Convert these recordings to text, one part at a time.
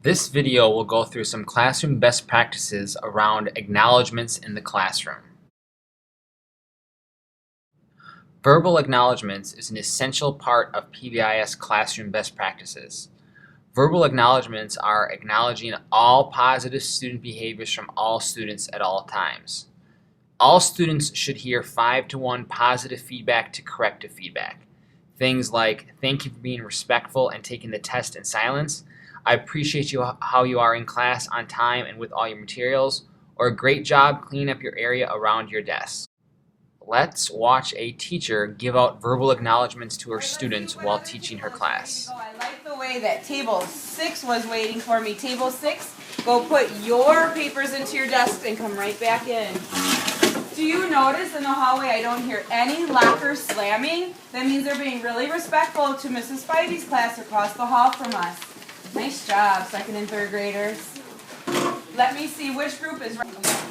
This video will go through some classroom best practices around acknowledgments in the classroom. Verbal acknowledgments is an essential part of PBIS Classroom Best Practices. Verbal acknowledgments are acknowledging all positive student behaviors from all students at all times. All students should hear 5-to-1 positive feedback to corrective feedback. Things like, thank you for being respectful and taking the test in silence, I appreciate how you are in class on time and with all your materials, or great job cleaning up your area around your desk. Let's watch a teacher give out verbal acknowledgments to her students while teaching her class. I like the way that table 6 was waiting for me. Table 6, go put your papers into your desk and come right back in. Do you notice in the hallway I don't hear any lockers slamming? That means they're being really respectful to Mrs. Spivey's class across the hall from us. Nice job, 2nd and 3rd graders. Let me see which group is right.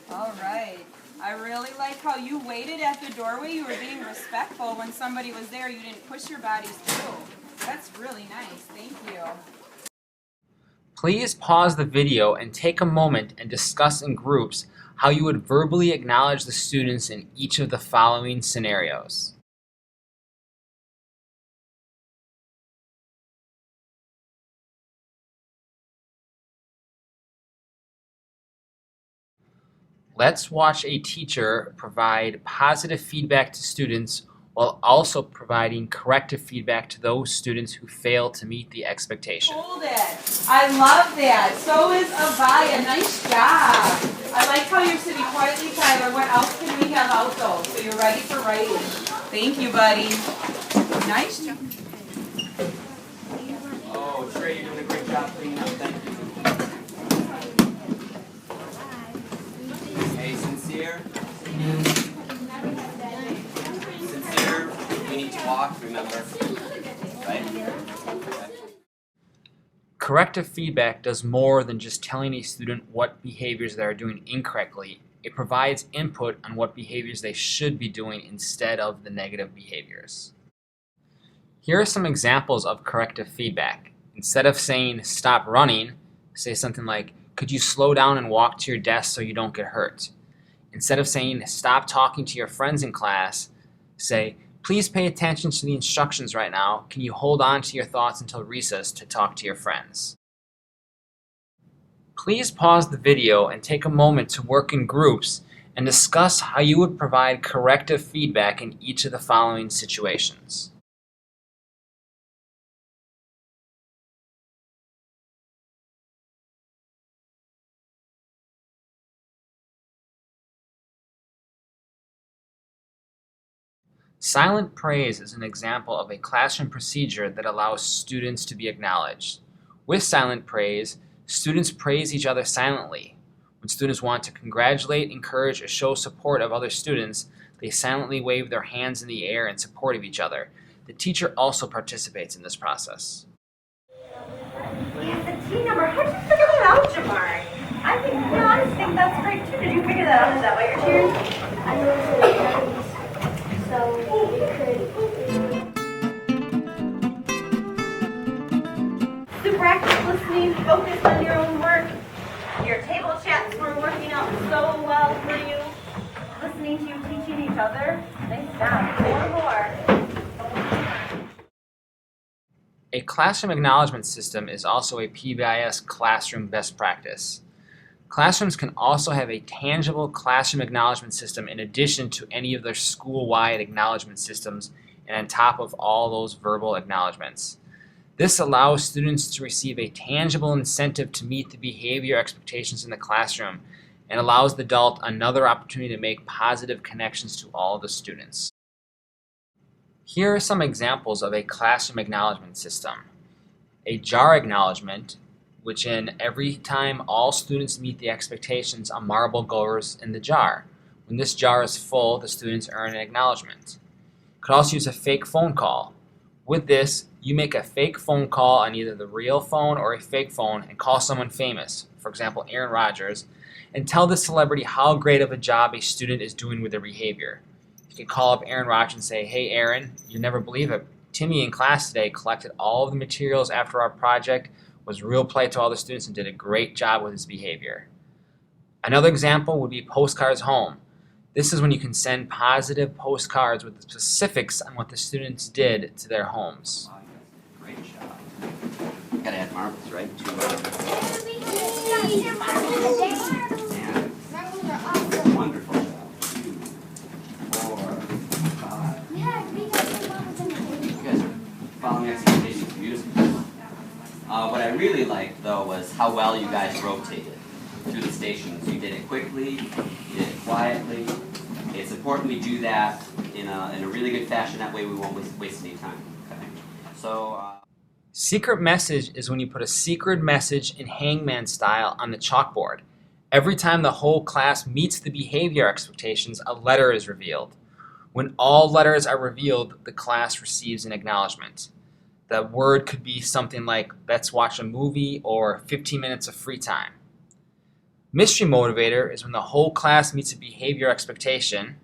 All right. I really like how you waited at the doorway. You were being respectful when somebody was there. You didn't push your bodies through. That's really nice. Thank you. Please pause the video and take a moment and discuss in groups how you would verbally acknowledge the students in each of the following scenarios. Let's watch a teacher provide positive feedback to students while also providing corrective feedback to those students who fail to meet the expectation. Hold it. I love that. So is Avaya. Nice job. I like how you're sitting quietly, Tyler. What else can we have out though? So you're ready for writing. Thank you, buddy. Nice job. Oh, Trey, you're doing a great job cleaning up. Thank you. Hey, Sincere. Sincere, we need to walk, remember. Right? Corrective feedback does more than just telling a student what behaviors they are doing incorrectly. It provides input on what behaviors they should be doing instead of the negative behaviors. Here are some examples of corrective feedback. Instead of saying, stop running, say something like, could you slow down and walk to your desk so you don't get hurt? Instead of saying, stop talking to your friends in class, say, please pay attention to the instructions right now. Can you hold on to your thoughts until recess to talk to your friends? Please pause the video and take a moment to work in groups and discuss how you would provide corrective feedback in each of the following situations. Silent praise is an example of a classroom procedure that allows students to be acknowledged. With silent praise, students praise each other silently. When students want to congratulate, encourage, or show support of other students, they silently wave their hands in the air in support of each other. The teacher also participates in this process. He's a T number. How did you figure that out, Jamar? I just think that's great too. Did you figure that out? Is that why you're cheering? I know it's so to practice listening, focus on your own work. Your table chats were working out so well for you. Listening to you teaching each other. Nice job. More. A classroom acknowledgement system is also a PBIS Classroom Best Practice. Classrooms can also have a tangible classroom acknowledgement system in addition to any of their school-wide acknowledgement systems and on top of all those verbal acknowledgments. This allows students to receive a tangible incentive to meet the behavior expectations in the classroom and allows the adult another opportunity to make positive connections to all the students. Here are some examples of a classroom acknowledgement system. A jar acknowledgement, which in every time all students meet the expectations, a marble goes in the jar. When this jar is full, the students earn an acknowledgement. You could also use a fake phone call. With this, you make a fake phone call on either the real phone or a fake phone and call someone famous, for example Aaron Rodgers, and tell the celebrity how great of a job a student is doing with their behavior. You can call up Aaron Rodgers and say, hey Aaron, you'll never believe it. Timmy in class today collected all of the materials after our project. was real polite to all the students and did a great job with his behavior. Another example would be postcards home. This is when you can send positive postcards with the specifics on what the students did to their homes. Wow, you guys did a great job. Gotta add marbles, right? Wonderful job. 4, 5. You guys are following expectations beautifully. What I really liked, though, was how well you guys rotated through the stations. You did it quickly, you did it quietly. It's important we do that in a really good fashion. That way we won't waste any time. Okay? So. Secret message is when you put a secret message in hangman style on the chalkboard. Every time the whole class meets the behavior expectations, a letter is revealed. When all letters are revealed, the class receives an acknowledgement. The word could be something like, let's watch a movie, or 15 minutes of free time. Mystery motivator is when the whole class meets a behavior expectation.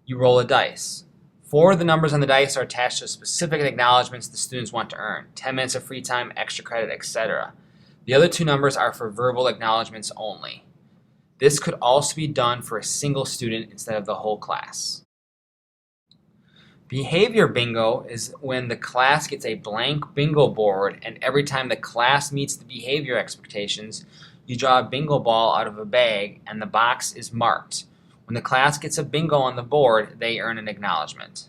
You roll a dice. 4 of the numbers on the dice are attached to specific acknowledgments the students want to earn. 10 minutes of free time, extra credit, etc. The other 2 numbers are for verbal acknowledgments only. This could also be done for a single student instead of the whole class. Behavior bingo is when the class gets a blank bingo board, and every time the class meets the behavior expectations, you draw a bingo ball out of a bag and the box is marked. When the class gets a bingo on the board, they earn an acknowledgement.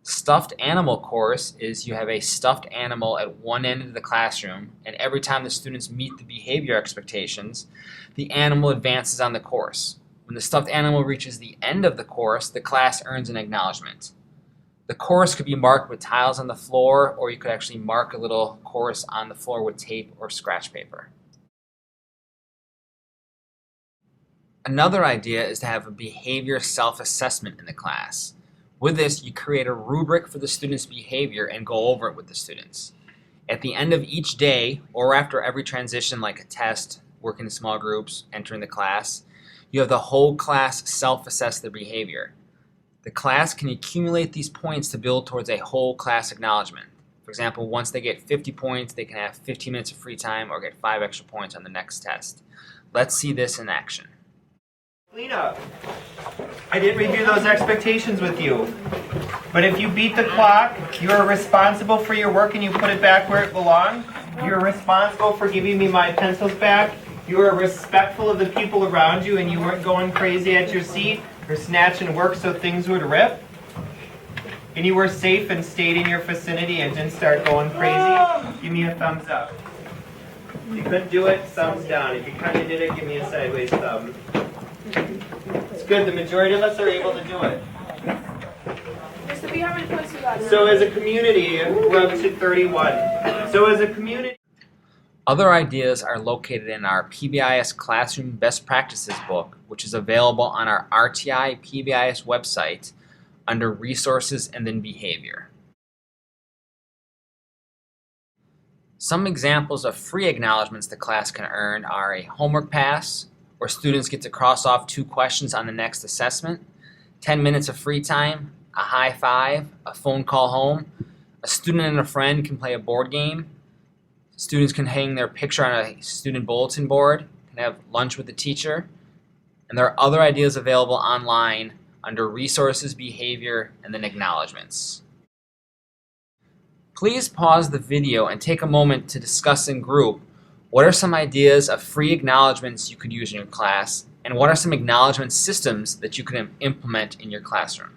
Stuffed animal course is you have a stuffed animal at one end of the classroom, and every time the students meet the behavior expectations, the animal advances on the course. When the stuffed animal reaches the end of the course, the class earns an acknowledgement. The course could be marked with tiles on the floor, or you could actually mark a little course on the floor with tape or scratch paper. Another idea is to have a behavior self-assessment in the class. With this, you create a rubric for the students' behavior and go over it with the students. At the end of each day, or after every transition like a test, working in small groups, entering the class, you have the whole class self-assess their behavior. The class can accumulate these points to build towards a whole class acknowledgement. For example, once they get 50 points, they can have 15 minutes of free time or get 5 extra points on the next test. Let's see this in action. Lena, I didn't review those expectations with you, but if you beat the clock, you are responsible for your work and you put it back where it belongs. You're responsible for giving me my pencils back. You are respectful of the people around you and you weren't going crazy at your seat or snatching work so things would rip. And you were safe and stayed in your vicinity and didn't start going crazy. Give me a thumbs up. If you couldn't do it, thumbs down. If you kind of did it, give me a sideways thumb. It's good. The majority of us are able to do it. So as a community, we're up to 31. So as a community... Other ideas are located in our PBIS Classroom Best Practices book, which is available on our RTI PBIS website under Resources and then Behavior. Some examples of free acknowledgments the class can earn are a homework pass, where students get to cross off 2 questions on the next assessment, 10 minutes of free time, a high five, a phone call home, a student and a friend can play a board game, students can hang their picture on a student bulletin board, can have lunch with the teacher, and there are other ideas available online under Resources, Behavior, and then Acknowledgements. Please pause the video and take a moment to discuss in group what are some ideas of free acknowledgments you could use in your class, and what are some acknowledgement systems that you can implement in your classroom.